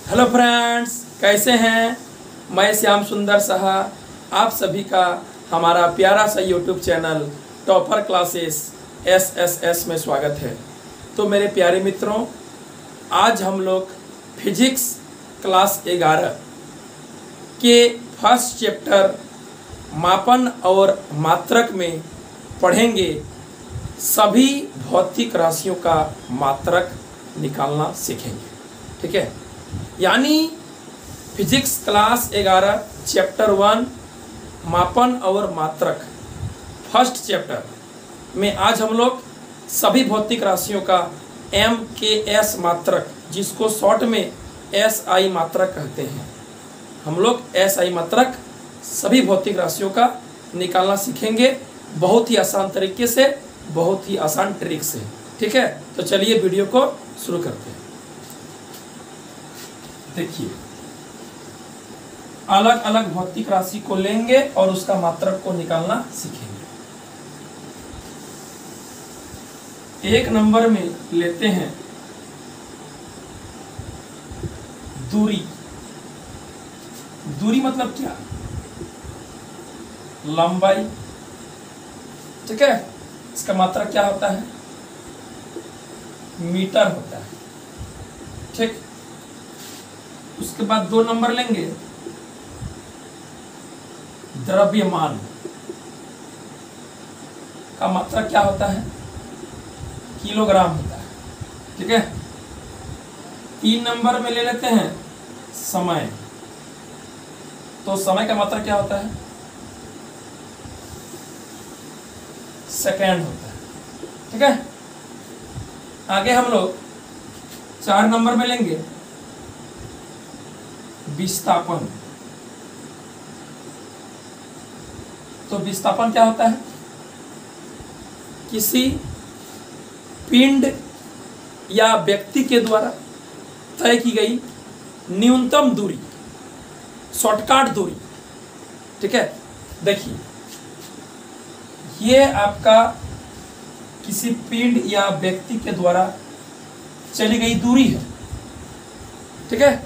Hello friends, कैसे हैं। मैं श्याम सुंदर साहा आप सभी का हमारा प्यारा सा YouTube channel topper classes SSS में स्वागत है। तो मेरे प्यारे मित्रों, आज हम लोग फिजिक्स क्लास 11 के फर्स्ट चैप्टर मापन और मात्रक में पढ़ेंगे सभी भौतिक राशियों का मात्रक निकालना सीखेंगे। ठीक है, यानी फिजिक्स क्लास 11 चैप्टर 1 मापन और मात्रक फर्स्ट चैप्टर में आज हम लोग सभी भौतिक राशियों का MKS मात्रक, जिसको शॉर्ट में SI मात्रक कहते हैं, हम लोग SI मात्रक सभी भौतिक राशियों का निकालना सीखेंगे बहुत ही आसान तरीके से, बहुत ही आसान ट्रिक से। ठीक है, तो चलिए वीडियो को शुरू करते हैं। देखिए, अलग अलग भौतिक राशि को लेंगे और उसका मात्रक को निकालना सीखेंगे। एक नंबर में लेते हैं दूरी। दूरी मतलब क्या? लंबाई। ठीक है, इसका मात्रक क्या होता है? मीटर होता है। ठीक, उसके बाद 2 नंबर लेंगे द्रव्यमान का मात्रक क्या होता है? किलोग्राम होता है। ठीक है, 3 नंबर में ले लेते हैं समय। तो समय का मात्रक क्या होता है? सेकेंड होता है। ठीक है, आगे हम लोग 4 नंबर में लेंगे विस्थापन। तो विस्थापन क्या होता है? किसी पिंड या व्यक्ति के द्वारा तय की गई न्यूनतम दूरी, शॉर्टकट दूरी। ठीक है, देखिए, ये आपका किसी पिंड या व्यक्ति के द्वारा चली गई दूरी है। ठीक है,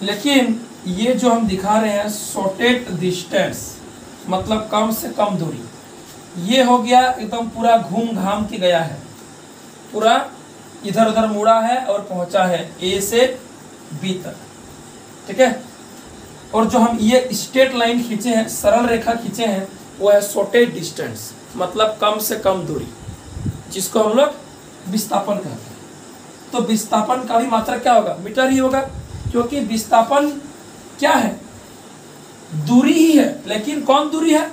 लेकिन ये जो हम दिखा रहे हैं शॉर्टेस्ट डिस्टेंस, मतलब कम से कम दूरी, ये हो गया एकदम पूरा घूम घाम के गया है, पूरा इधर उधर मुड़ा है और पहुंचा है A से B तक। ठीक है, और जो हम ये स्ट्रेट लाइन खींचे हैं, सरल रेखा खींचे हैं, वो है शॉर्टेस्ट डिस्टेंस, मतलब कम से कम दूरी, जिसको हम लोग विस्थापन कहते हैं। तो विस्थापन का भी मात्रक क्या होगा? मीटर ही होगा, क्योंकि विस्थापन क्या है? दूरी ही है, लेकिन कौन दूरी है?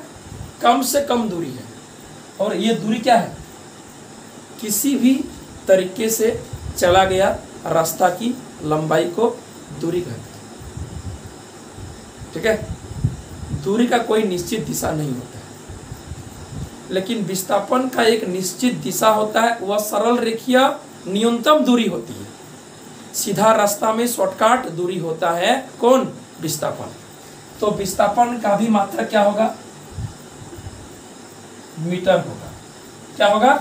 कम से कम दूरी है। और ये दूरी क्या है? किसी भी तरीके से चला गया रास्ता की लंबाई को दूरी कहते हैं। ठीक है, दूरी का कोई निश्चित दिशा नहीं होता है, लेकिन विस्थापन का एक निश्चित दिशा होता है। वह सरल रेखीय न्यूनतम दूरी होती है। सीधा रास्ता में शॉर्टकट दूरी होता है कौन? विस्थापन। तो विस्थापन का भी मात्रक क्या होगा? मीटर होगा। क्या होगा?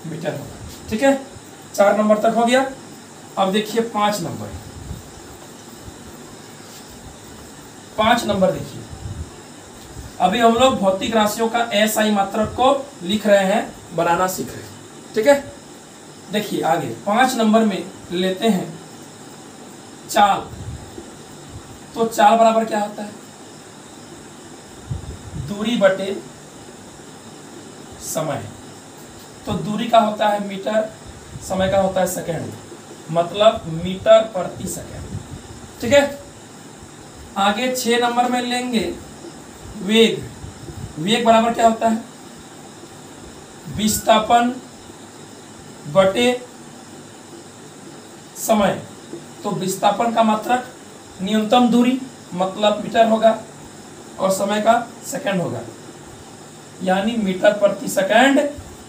मीटर होगा। ठीक है, 4 नंबर तक हो गया। अब देखिए 5 नंबर। 5 नंबर देखिए, अभी हम लोग भौतिक राशियों का SI मात्रक को लिख रहे हैं, बनाना सीख रहे हैं। ठीक है, देखिए आगे 5 नंबर में लेते हैं चाल। तो चाल बराबर क्या होता है? दूरी बटे समय। तो दूरी का होता है मीटर, समय का होता है सेकेंड, मतलब मीटर प्रति सेकेंड। ठीक है, आगे 6 नंबर में लेंगे वेग। वेग बराबर क्या होता है? विस्थापन बटे समय। तो विस्थापन का मात्रक न्यूनतम दूरी, मतलब मीटर होगा, और समय का सेकंड होगा, यानी मीटर प्रति सेकंड।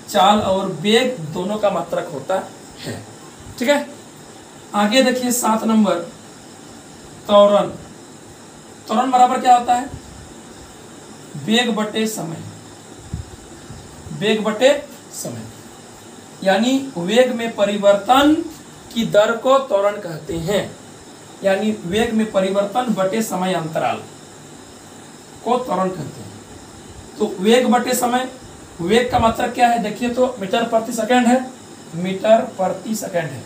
चाल और वेग दोनों का मात्रक होता है। ठीक है, आगे देखिए 7 नंबर त्वरण। त्वरण बराबर क्या होता है? वेग बटे समय। वेग बटे समय, यानी वेग में परिवर्तन की दर को त्वरण कहते हैं। यानी वेग में परिवर्तन बटे समय अंतराल को त्वरण कहते हैं। तो वेग बटे समय, वेग का मात्रक क्या है देखिए तो मीटर प्रति सेकंड है, मीटर प्रति सेकंड है,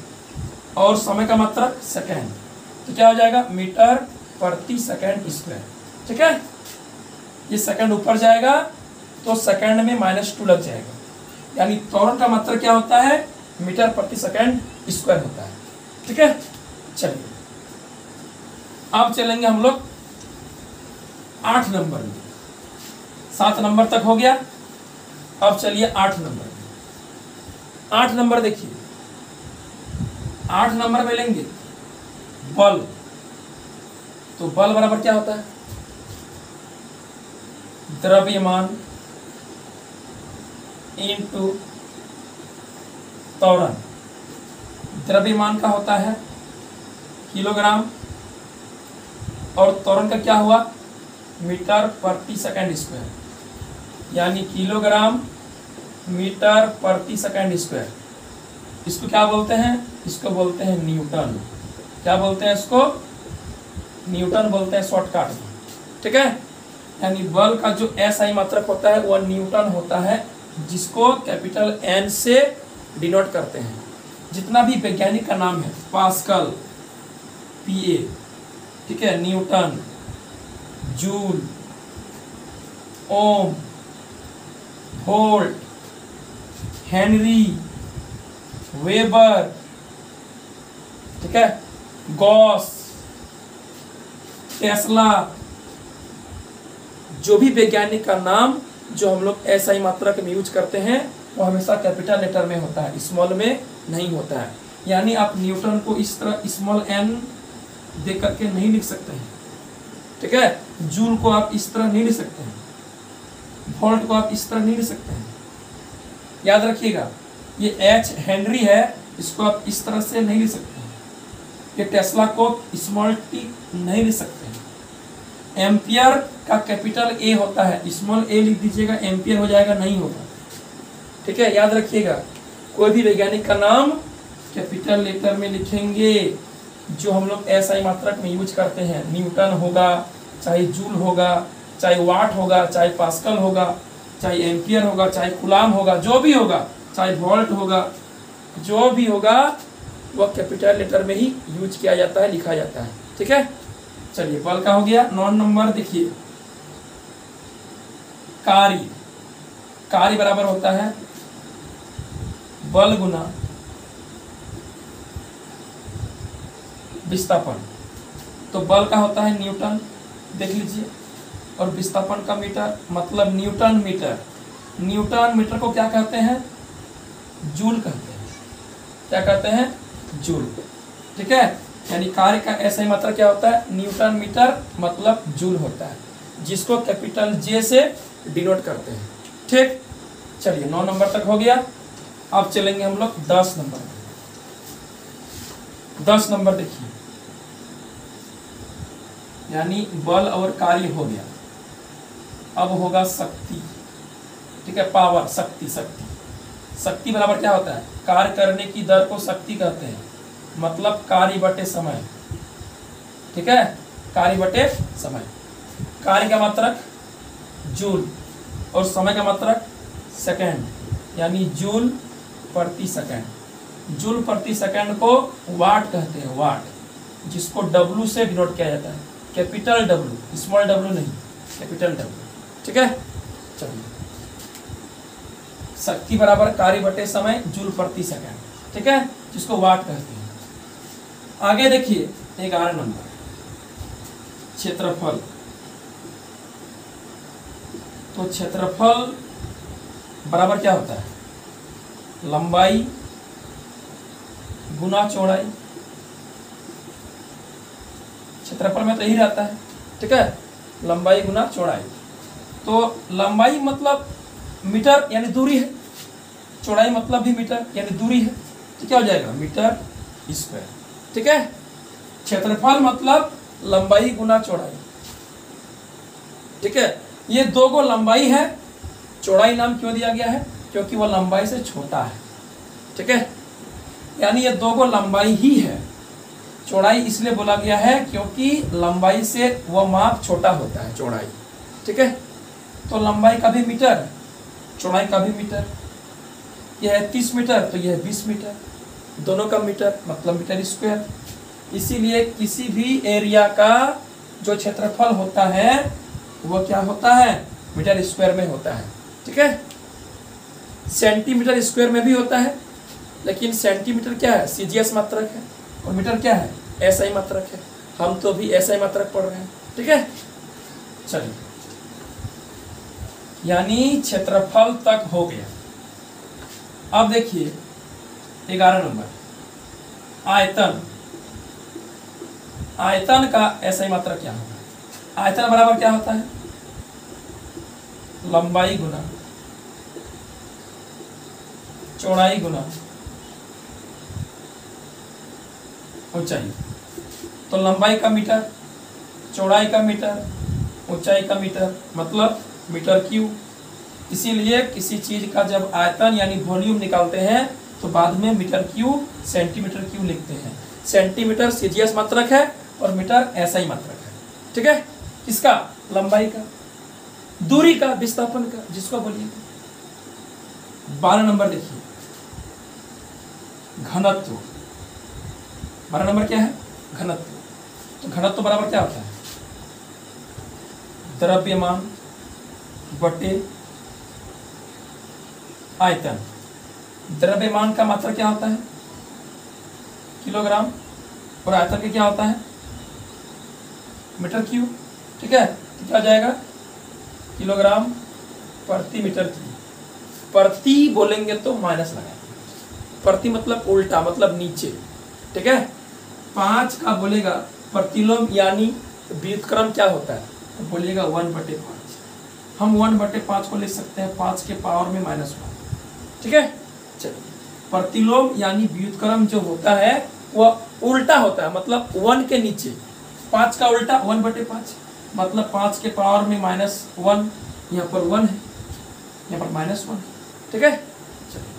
और समय का मात्रक सेकंड, तो क्या हो जाएगा मीटर प्रति सेकंड स्क्वायर। ठीक है, ये सेकंड ऊपर जाएगा तो सेकंड में -2 लग जाएगा, यानी त्वरण का मात्रक क्या होता है मीटर प्रति सेकंड स्क्वायर होता है। ठीक है, चलिए अब चलेंगे हम लोग 8 नंबर में। 7 नंबर तक हो गया, अब चलिए 8 नंबर में। 8 नंबर देखिए, 8 नंबर में लेंगे बल। तो बल बराबर क्या होता है, द्रव्यमान इनटू त्वरण। द्रव्यमान का होता है किलोग्राम और त्वरण का क्या हुआ मीटर प्रति सेकंड स्क्वायर, यानी किलोग्राम मीटर प्रति सेकंड स्क्वायर। इसको क्या बोलते हैं, इसको बोलते हैं न्यूटन। क्या बोलते हैं इसको, न्यूटन बोलते हैं शॉर्टकट में। ठीक है, यानी बल का जो SI मात्रक होता है वह न्यूटन होता है, जिसको कैपिटल N से डिनोट करते हैं। जितना भी वैज्ञानिक का नाम है, पास्कल PA, ठीक है, न्यूटन, जूल, ओम, वोल्ट, हेनरी, वेबर, ठीक है, गॉस, टेस्ला, जो भी वैज्ञानिक का नाम जो हम लोग SI मात्रक में यूज करते हैं वो हमेशा कैपिटल लेटर में होता है, स्मॉल में नहीं होता है। यानी आप न्यूटन को इस तरह स्मॉल n दे करके नहीं लिख सकते हैं। ठीक है, जूल को आप इस तरह नहीं लिख सकते हैं, वोल्ट को आप इस तरह नहीं लिख सकते हैं। याद रखिएगा, ये H हेनरी है, इसको आप इस तरह से नहीं लिख सकते हैं। ये टेस्ला को स्मॉल t नहीं लिख सकते हैं। एम्पियर का कैपिटल A होता है, स्मॉल a लिख दीजिएगा, एम्पियर हो जाएगा, नहीं होगा। ठीक है, याद रखिएगा, कोई भी वैज्ञानिक का नाम कैपिटल लेटर में लिखेंगे जो हम लोग SI मात्रक में यूज करते हैं। न्यूटन होगा, चाहे जूल होगा, चाहे वाट होगा, चाहे पास्कल होगा, चाहे एम्पियर होगा, चाहे कूलाम होगा, जो भी होगा, चाहे वोल्ट होगा, जो भी होगा वह कैपिटल लेटर में ही यूज किया जाता है, लिखा जाता है। ठीक है, चलिए बल का हो गया। 9 नंबर देखिए, कार्य। कार्य बराबर होता है बल गुना विस्थापन। तो बल का होता है न्यूटन, देख लीजिए, और विस्थापन का मीटर, मतलब न्यूटन मीटर। न्यूटन मीटर को क्या कहते हैं, जूल कहते हैं। क्या कहते हैं, जूल। ठीक है, यानी कार्य का SI मात्रा क्या होता है, न्यूटन मीटर, मतलब जूल होता है, जिसको कैपिटल J से डिनोट करते हैं। ठीक, चलिए 9 नंबर तक हो गया। अब चलेंगे हम लोग 10 नंबर में। 10 नंबर देखिए, यानी बल और कार्य हो गया। अब होगा शक्ति। ठीक है, पावर, शक्ति। शक्ति बराबर क्या होता है, कार्य करने की दर को शक्ति कहते हैं, मतलब कार्य बटे समय। ठीक है, कार्य बटे समय। कार्य का मात्रक जूल और समय का मात्रक सेकंड, यानी जूल प्रति सेकंड। जूल प्रति सेकंड को वाट कहते हैं, वाट, जिसको W से डिनोट किया जाता है, कैपिटल W, स्मॉल w नहीं, कैपिटल W। ठीक है, चलिए, शक्ति बराबर कार्य बटे समय, जूल प्रति सेकंड। ठीक है, जिसको वाट कहते हैं। आगे देखिए 11 नंबर, क्षेत्रफल। तो क्षेत्रफल बराबर क्या होता है, लंबाई गुना चौड़ाई। क्षेत्रफल में तो यही रहता है। ठीक है, लंबाई गुना चौड़ाई। तो लंबाई मतलब मीटर यानी दूरी है, चौड़ाई मतलब भी मीटर यानी दूरी है, तो क्या हो जाएगा मीटर स्क्वायर। ठीक है, क्षेत्रफल मतलब लंबाई गुना चौड़ाई। ठीक है, ये दो गो लंबाई है, चौड़ाई नाम क्यों दिया गया है, क्योंकि वह लंबाई से छोटा है। ठीक है, यानी ये दो गो लंबाई ही है, चौड़ाई इसलिए बोला गया है क्योंकि लंबाई से वह माप छोटा होता है, चौड़ाई। ठीक है, तो लंबाई का भी मीटर, चौड़ाई का भी मीटर। यह है 30 मीटर तो यह है 20 मीटर, दोनों का मीटर मतलब मीटर स्क्वायर। इसीलिए किसी भी एरिया का जो क्षेत्रफल होता है वो क्या होता है, मीटर स्क्वायर में होता है। ठीक है, सेंटीमीटर स्क्वायर में भी होता है, लेकिन सेंटीमीटर क्या है, सीजीएस मात्रक है, और मीटर क्या है, एसआई मात्रक है। हम तो भी एसआई मात्रक पढ़ रहे हैं। ठीक है, चलिए, यानी क्षेत्रफल तक हो गया। अब देखिए 11 नंबर, आयतन। आयतन का एसआई मात्रक क्या होगा? आयतन बराबर क्या होता है, लंबाई गुना चौड़ाई गुना ऊंचाई। तो लंबाई का मीटर, चौड़ाई का मीटर, ऊंचाई का मीटर, मतलब मीटर क्यूब। इसीलिए किसी चीज का जब आयतन यानी वॉल्यूम निकालते हैं तो बाद में मीटर क्यूब, सेंटीमीटर क्यूब लिखते हैं। सेंटीमीटर सीजीएस मात्रक है और मीटर एसआई मात्रक है। ठीक है, किसका, लंबाई का, दूरी का, विस्थापन का, जिसको बोलिए। 12 नंबर देखिए, घनत्व। 12 नंबर क्या है, घनत्व। तो घनत्व बराबर क्या होता है, द्रव्यमान बटे आयतन। द्रव्यमान का मात्रा क्या होता है, किलोग्राम, और आयतन का क्या होता है, मीटर क्यूब। ठीक है, तो क्या हो जाएगा, किलोग्राम प्रति मीटर क्यूब। प्रति बोलेंगे तो माइनस लगाएंगे, प्रति मतलब उल्टा, मतलब नीचे। ठीक है, 5 का बोलेगा प्रतिलोम यानी व्युत्क्रम क्या होता है, तो बोलिएगा 1/5। हम 1/5 को लिख सकते हैं 5 के पावर में -1। ठीक है, चलिए, प्रतिलोम यानी व्युत्क्रम जो होता है वह उल्टा होता है, मतलब 1 के नीचे। 5 का उल्टा 1/5, मतलब 5 के पावर में -1। यहाँ पर 1 है, यहाँ पर -1 है। ठीक है, चलिए,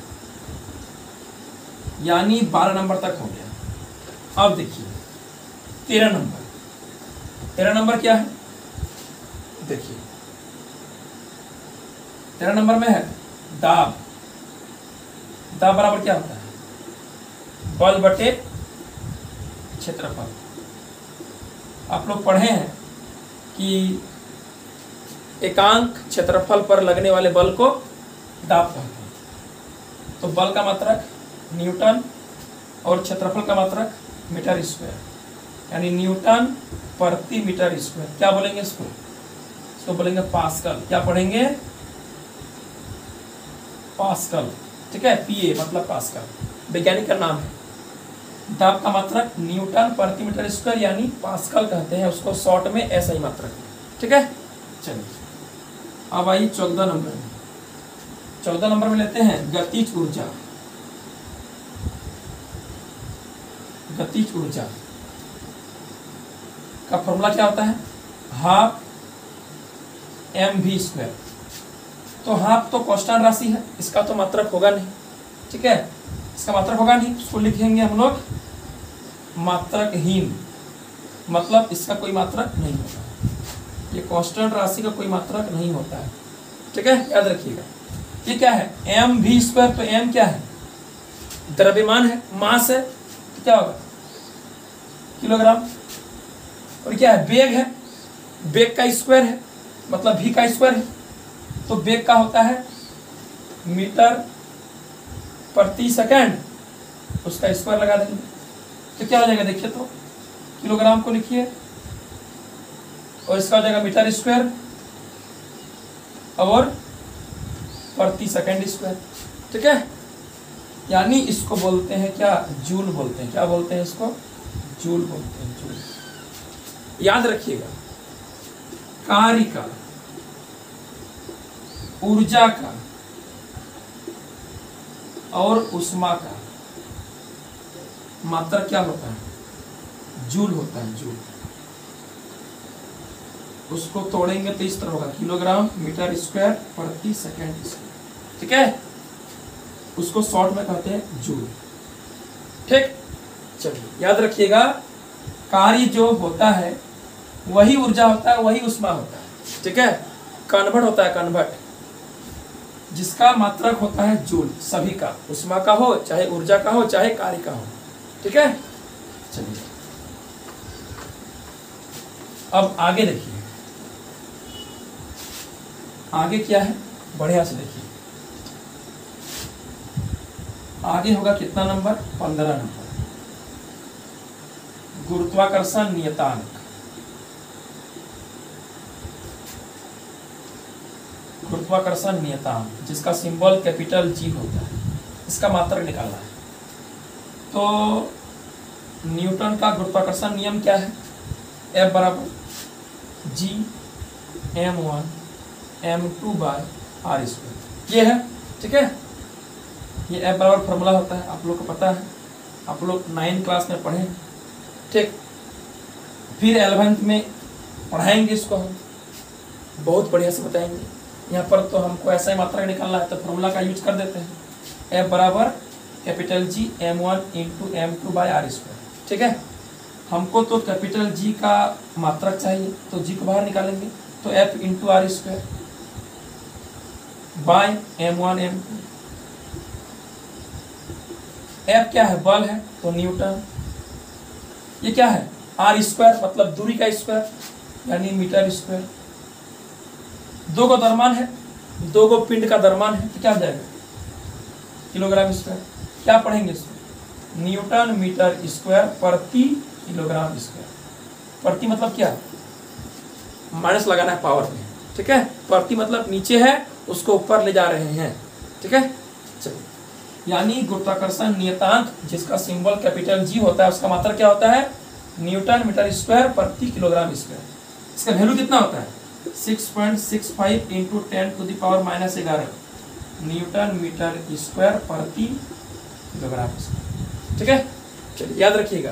यानी 12 नंबर तक हो गया। अब देखिए 13 नंबर। 13 नंबर क्या है, देखिए 13 नंबर में है दाब। दाब बराबर क्या होता है, बल बटे क्षेत्रफल। आप लोग पढ़े हैं कि एकांक क्षेत्रफल पर लगने वाले बल को दाब कहते हैं। तो बल का मात्रक न्यूटन और क्षेत्रफल का मात्रक मीटर स्क्वायर, यानी न्यूटन प्रति मीटर स्क्वायर। क्या बोलेंगे इसको, इसको बोलेंगे पास्कल। क्या पढ़ेंगे, पास्कल। ठीक है, पीए मतलब पास्कल, वैज्ञानिक का नाम है। दाब का मात्रक न्यूटन प्रति मीटर स्क्वायर यानी पास्कल कहते हैं उसको, शॉर्ट में एसआई मात्रक। ठीक है, चलिए, अब आइए 14 नंबर में। 14 नंबर में लेते हैं गतिज ऊर्जा। गतिज ऊर्जा का फॉर्मूला क्या होता है, हाफ mv²। तो हाफ तो कांस्टेंट राशि है, इसका तो मात्रक होगा नहीं। ठीक है, इसका मात्रक होगा नहीं, उसको लिखेंगे हम लोग मात्रकहीन, मतलब इसका कोई मात्रक नहीं होता। ये कांस्टेंट राशि का कोई मात्रक नहीं होता है। ठीक है, याद रखिएगा। ये क्या है, mv²। तो m क्या है, द्रव्यमान है, मास है, तो क्या होगा, किलोग्राम। और क्या है, वेग है, वेग का स्क्वायर है, मतलब v का स्क्वायर है। तो वेग का होता है मीटर प्रति सेकंड, उसका स्क्वायर लगा देंगे तो क्या हो जाएगा, देखिए तो किलोग्राम को लिखिए और इसका हो जाएगा मीटर स्क्वायर और प्रति सेकंड स्क्वायर। ठीक है, यानी इसको बोलते हैं क्या, जूल बोलते हैं। क्या बोलते हैं इसको, जूल बोलते हैं, जूल। याद रखिएगा, कार्य का, ऊर्जा का और उष्मा का मात्रा क्या होता है, जूल होता है, जूल। उसको तोड़ेंगे तो इस तरह होगा, किलोग्राम मीटर स्क्वायर प्रति सेकंड स्क्वायर। ठीक है, उसको शॉर्ट में कहते हैं जूल। ठीक, चलिए याद रखिएगा कार्य जो होता है वही ऊर्जा होता है, वही ऊष्मा होता है। ठीक है, कन्वर्ट होता है, कन्वर्ट, जिसका मात्रक होता है जूल, सभी का, ऊष्मा का हो चाहे ऊर्जा का हो चाहे कार्य का हो। ठीक है, चलिए अब आगे देखिए, आगे क्या है, बढ़िया से देखिए। आगे होगा कितना नंबर, 15 नंबर, गुरुत्वाकर्षण नियतांक। गुरुत्वाकर्षण नियतांक जिसका सिंबल कैपिटल जी होता है, इसका मात्रक निकालना है। तो न्यूटन का गुरुत्वाकर्षण नियम क्या है, F बराबर जी m1m2/r², ये है। ठीक है, ये F बराबर फॉर्मूला होता है, आप लोग को पता है, आप लोग 9 क्लास में पढ़े। ठीक, फिर 11th में पढ़ाएंगे इसको, हम बहुत बढ़िया से बताएंगे। यहाँ पर तो हमको ऐसा ही मात्रक निकालना है, तो फॉर्मूला का यूज कर देते हैं, F बराबर कैपिटल जी m1 × m2/r²। ठीक है, हमको तो कैपिटल जी का मात्रक चाहिए, तो जी को बाहर निकालेंगे, तो F × r² bye m1 m2। F क्या है, बल है, तो न्यूटन। ये क्या है, r² मतलब दूरी का स्क्वायर यानी मीटर स्क्वायर। दो को द्रव्यमान है, दो को पिंड का द्रव्यमान है, तो क्या हो जाएगा, किलोग्राम स्क्वायर। क्या पढ़ेंगे इसको, न्यूटन मीटर स्क्वायर प्रति किलोग्राम स्क्वायर। प्रति मतलब क्या, माइनस लगाना है पावर में। ठीक है, प्रति मतलब नीचे है, उसको ऊपर ले जा रहे हैं। ठीक है, चलिए, यानी गुरुत्वाकर्षण नियतांक जिसका सिंबल कैपिटल जी होता है, उसका मात्रक क्या होता है, न्यूटन मीटर स्क्वायर प्रति किलोग्राम स्क्वायर। इसका वैल्यू कितना होता है, 6.65 × 10⁻⁻11 न्यूटन मीटर स्क्वायर प्रति किलोग्राम स्क्वायर। ठीक है, चलिए याद रखिएगा,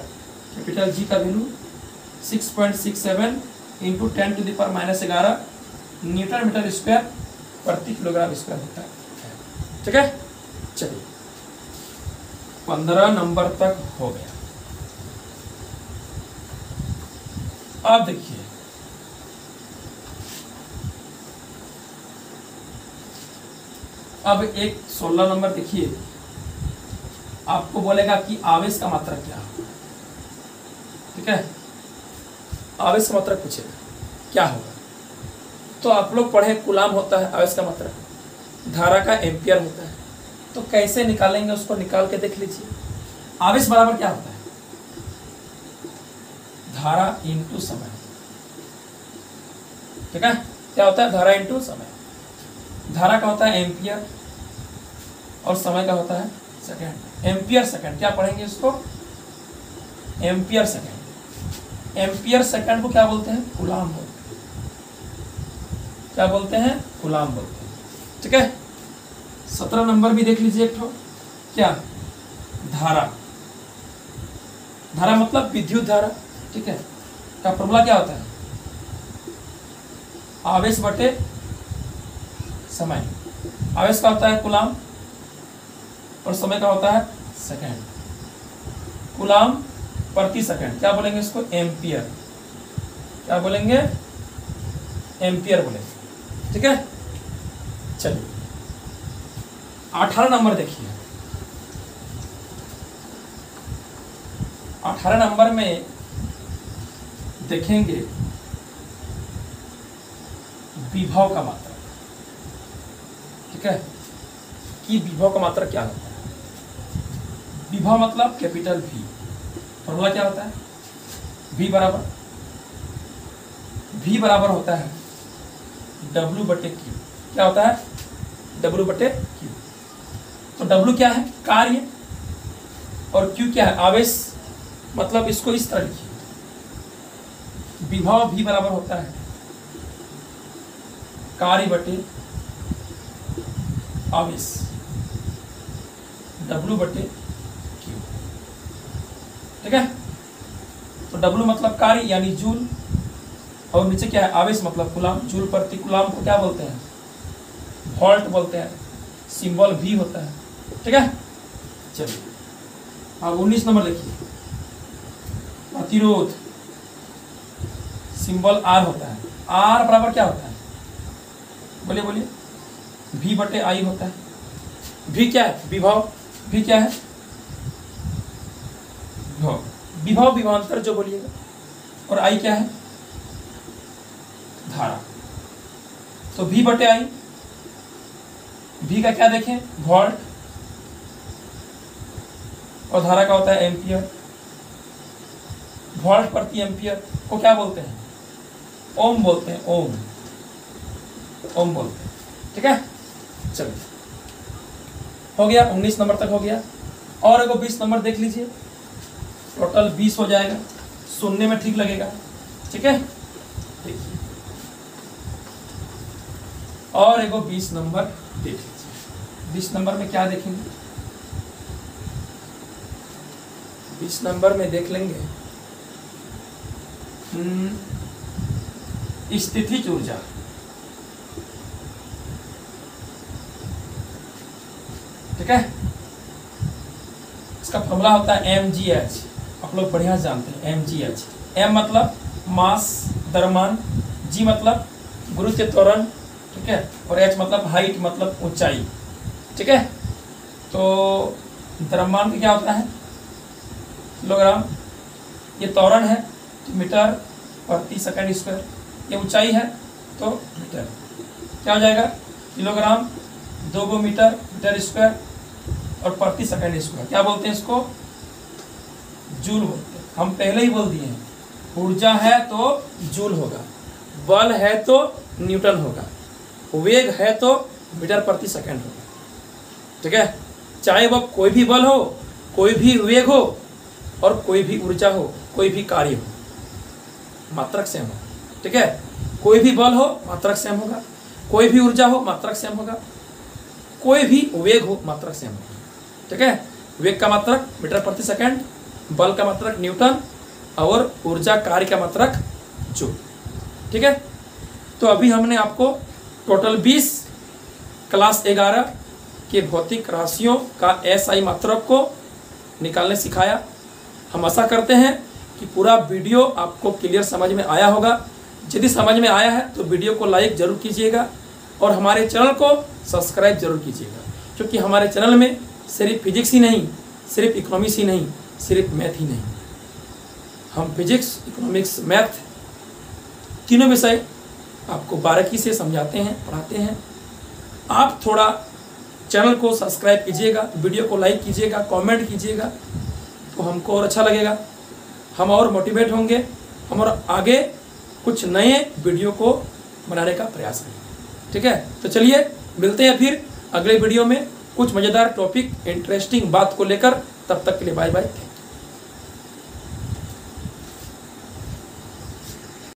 कैपिटल जी का वैल्यू 6.67 × 10⁻⁻11 न्यूटन मीटर स्क्वायर प्रति किलोग्राम स्क्वायर होता है। ठीक है, चलिए 15 नंबर तक हो गया। अब देखिए, अब एक 16 नंबर देखिए, आपको बोलेगा कि आवेश का मात्रक क्या है। ठीक है, आवेश का मात्रक पूछेगा क्या होगा, तो आप लोग पढ़े कूलाम होता है आवेश का मात्रक, धारा का एम्पियर होता है। तो कैसे निकालेंगे, उसको निकाल के देख लीजिए। आवेश बराबर क्या होता है, धारा इंटू समय। ठीक है, क्या होता है, धारा इंटू समय। धारा का होता है एम्पियर और समय का होता है सेकंड। एम्पियर सेकंड क्या पढ़ेंगे इसको, एम्पियर सेकंड। एम्पियर सेकंड को क्या बोलते हैं, कूलाम बोलते हैं। क्या बोलते हैं, कूलाम बोलते हैं। ठीक है, 17 नंबर भी देख लीजिए एक ठो, क्या, धारा। धारा मतलब विद्युत धारा। ठीक है, का फॉर्मूला क्या होता है, आवेश बटे समय। आवेश का होता है कूलाम और समय का होता है सेकंड। कूलाम प्रति सेकंड क्या बोलेंगे इसको, एम्पियर। क्या बोलेंगे, एम्पियर बोलेंगे। ठीक है, चलिए 18 नंबर देखिए। 18 नंबर में देखेंगे विभव का मात्रक। ठीक है, कि विभव का मात्रक क्या होता है। विभव मतलब कैपिटल V। फॉर्मूला क्या होता है, V बराबर होता है W/Q। क्या होता है, W/Q। तो W क्या है, कार्य, और Q क्या है, आवेश। मतलब इसको इस तरह लिखिए, विभव V बराबर होता है कार्य बटे आवेश, W/Q। ठीक है, तो W मतलब कार्य यानी जूल, और नीचे क्या है, आवेश मतलब कूलाम। जूल प्रति कूलाम को क्या बोलते हैं, वोल्ट बोलते हैं, सिंबल V होता है। ठीक है, चलिए अब 19 नंबर देखिए, प्रतिरोध। सिंबल आर होता है। आर बराबर क्या होता है, बोलिए बोलिए, V बटे I होता है। V क्या है, विभव। V क्या है, विभव। विभव विभवांतर जो बोलिएगा, और I क्या है, धारा। तो V बटे I, V का क्या देखें, वोल्ट, और धारा का होता है एम्पियर। वोल्ट प्रति एम्पियर को क्या बोलते हैं, ओम बोलते हैं, ओम, ओम बोलते हैं। ठीक है, चलिए हो गया, 19 नंबर तक हो गया। और एगो 20 नंबर देख लीजिए, टोटल 20 हो जाएगा, सुनने में ठीक लगेगा। ठीक है, देखिए और एगो 20 नंबर देख लीजिए। 20 नंबर में क्या देखेंगे, 20 नंबर में देख लेंगे स्थितिज ऊर्जा। ठीक है, इसका फॉर्मूला होता है mgh, आप लोग बढ़िया जानते हैं mgh। m मतलब मास, द्रव्यमान, g मतलब गुरुत्व त्वरण, ठीक है, और h मतलब हाइट, मतलब ऊंचाई। ठीक है, तो द्रव्यमान का क्या होता है, किलोग्राम, ये त्वरण है तो मीटर प्रति सेकंड स्क्वायर, ये ऊंचाई है तो मीटर, क्या हो जाएगा, किलोग्राम 2 मीटर, मीटर स्क्वायर, और प्रति सेकंड स्क्वायर क्या बोलते हैं इसको, जूल बोलते हैं। हम पहले ही बोल दिए हैं, ऊर्जा है तो जूल होगा, बल है तो न्यूटन होगा, वेग है तो मीटर प्रति सेकंड होगा। ठीक है, चाहे वह कोई भी बल हो, कोई भी वेग हो, और कोई भी ऊर्जा हो, कोई भी कार्य हो, मात्रक सेम हो। ठीक है, कोई भी बल हो मात्रक सेम होगा, कोई भी ऊर्जा हो मात्रक सेम होगा, कोई भी वेग हो मात्रक सेम होगा। ठीक है, वेग का मात्रक मीटर प्रति सेकंड, बल का मात्रक न्यूटन, और ऊर्जा कार्य का मात्रक जूल। ठीक है, तो अभी हमने आपको टोटल 20 क्लास 11 के भौतिक राशियों का SI मात्रक को निकालने सिखाया। हम आशा करते हैं कि पूरा वीडियो आपको क्लियर समझ में आया होगा। यदि समझ में आया है तो वीडियो को लाइक जरूर कीजिएगा, और हमारे चैनल को सब्सक्राइब जरूर कीजिएगा, क्योंकि हमारे चैनल में सिर्फ फिजिक्स ही नहीं, सिर्फ इकोनॉमिक्स ही नहीं, सिर्फ मैथ ही नहीं, हम फिजिक्स, इकोनॉमिक्स, मैथ तीनों विषय आपको बारीकी से समझाते हैं, पढ़ाते हैं। आप थोड़ा चैनल को सब्सक्राइब कीजिएगा, वीडियो को लाइक कीजिएगा, कमेंट कीजिएगा, तो हमको और अच्छा लगेगा, हम और मोटिवेट होंगे, हम और आगे कुछ नए वीडियो को बनाने का प्रयास करेंगे। ठीक है, तो चलिए मिलते हैं फिर अगले वीडियो में कुछ मज़ेदार टॉपिक, इंटरेस्टिंग बात को लेकर। तब तक के लिए बाय बाय।